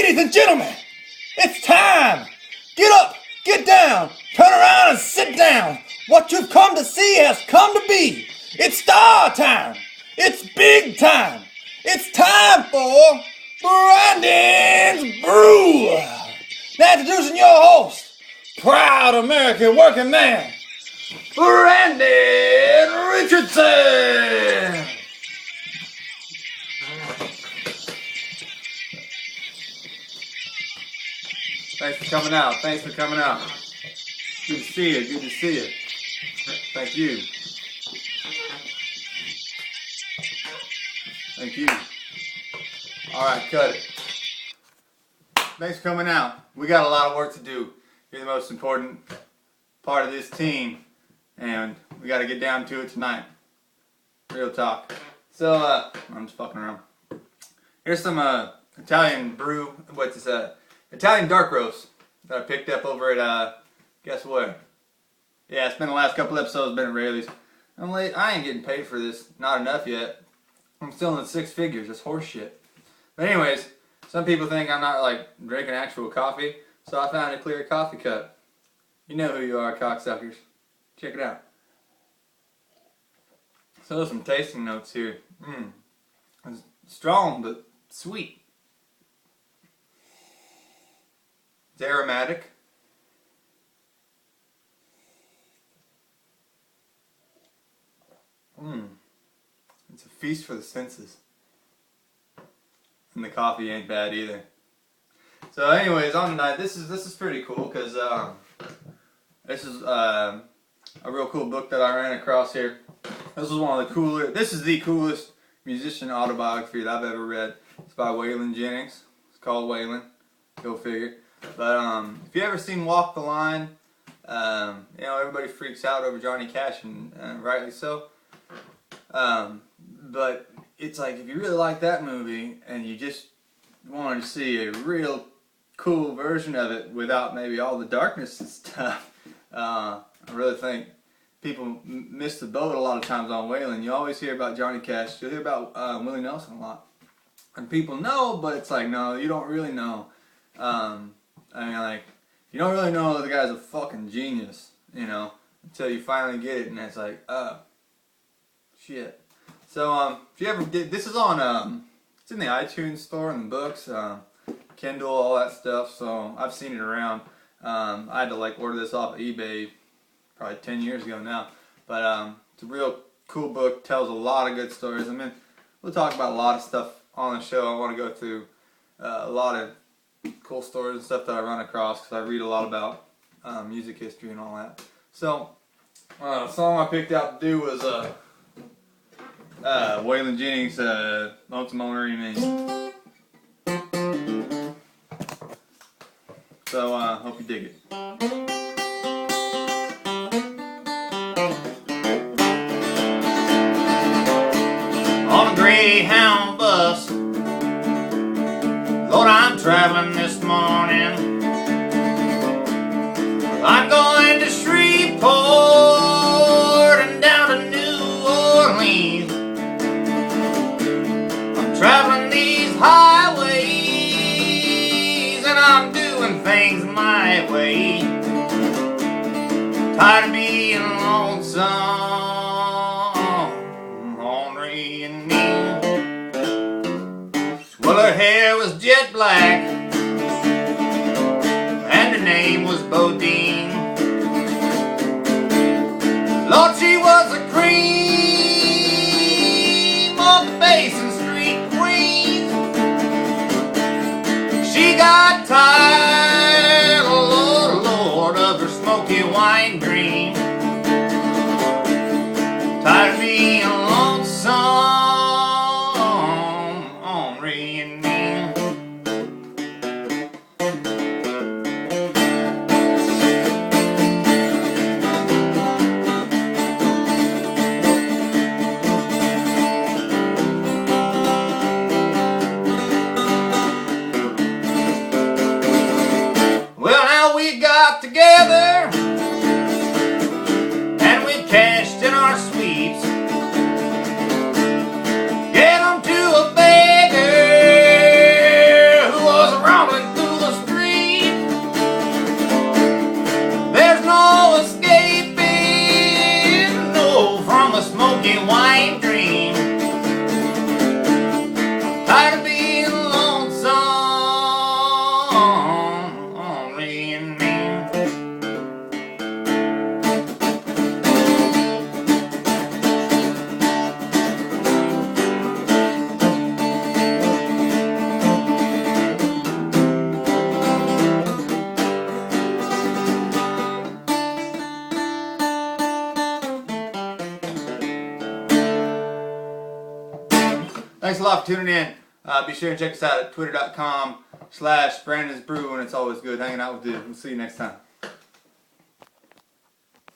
Ladies and gentlemen, it's time. Get up, get down, turn around and sit down. What you've come to see has come to be. It's star time. It's big time. It's time for Brandon's Brew. Now introducing your host, proud American working man, Brandon Richardson. Thanks for coming out. Thanks for coming out. Good to see you. Good to see you. Thank you. Thank you. All right, cut it. Thanks for coming out. We got a lot of work to do. You're the most important part of this team, and we got to get down to it tonight. Real talk. So, I'm just fucking around. Here's some Italian brew. What's this? Italian dark roast that I picked up over at, guess where? Yeah, it's been the last couple episodes, been at Rayleigh's. I'm late. I ain't getting paid for this. Not enough yet. I'm still in the six figures. That's horse shit. But anyways, some people think I'm not like drinking actual coffee, so I found a clear coffee cup. You know who you are, cocksuckers. Check it out. So there's some tasting notes here. It's strong but sweet. It's aromatic. It's a feast for the senses. And the coffee ain't bad either. So anyways, on tonight, this is pretty cool because this is a real cool book that I ran across here. This is the coolest musician autobiography that I've ever read. It's by Waylon Jennings. It's called Waylon. Go figure. But if you ever seen Walk the Line, you know, everybody freaks out over Johnny Cash, and rightly so. But it's like, if you really like that movie and you just wanted to see a real cool version of it without maybe all the darkness and stuff, I really think people miss the boat a lot of times on Waylon. You always hear about Johnny Cash, you'll hear about Willie Nelson a lot. And people know, but it's like, no, you don't really know. I mean, like, you don't really know the guy's a fucking genius, you know, until you finally get it, and it's like, shit. So, if you ever get, this is on, it's in the iTunes store and the books, Kindle, all that stuff, so I've seen it around. I had to, like, order this off of eBay probably 10 years ago now, but, it's a real cool book, tells a lot of good stories. I mean, we'll talk about a lot of stuff on the show. I want to go through a lot of cool stories and stuff that I run across because I read a lot about music history and all that. So, the song I picked out to do was Waylon Jennings' Lonesome, Onry and Mean. So, hope you dig it. On a Greyhound bus, Lord, I'm traveling this morning. I'm going to Shreveport and down to New Orleans. I'm traveling these highways and I'm doing things my way. Tired of being lonesome, ornery and mean. Well, her hair was jet black, and her name was Bodine. Lord, she was a cream of the Basin Street queen. She got tired, oh Lord, of her smoky wine dream. Tired of being lonesome, together, and we cashed in our sweets. Get them to a beggar thanks a lot for tuning in. Be sure and check us out at twitter.com/Brandon'sBrew, and it's always good hanging out with you. We'll see you next time.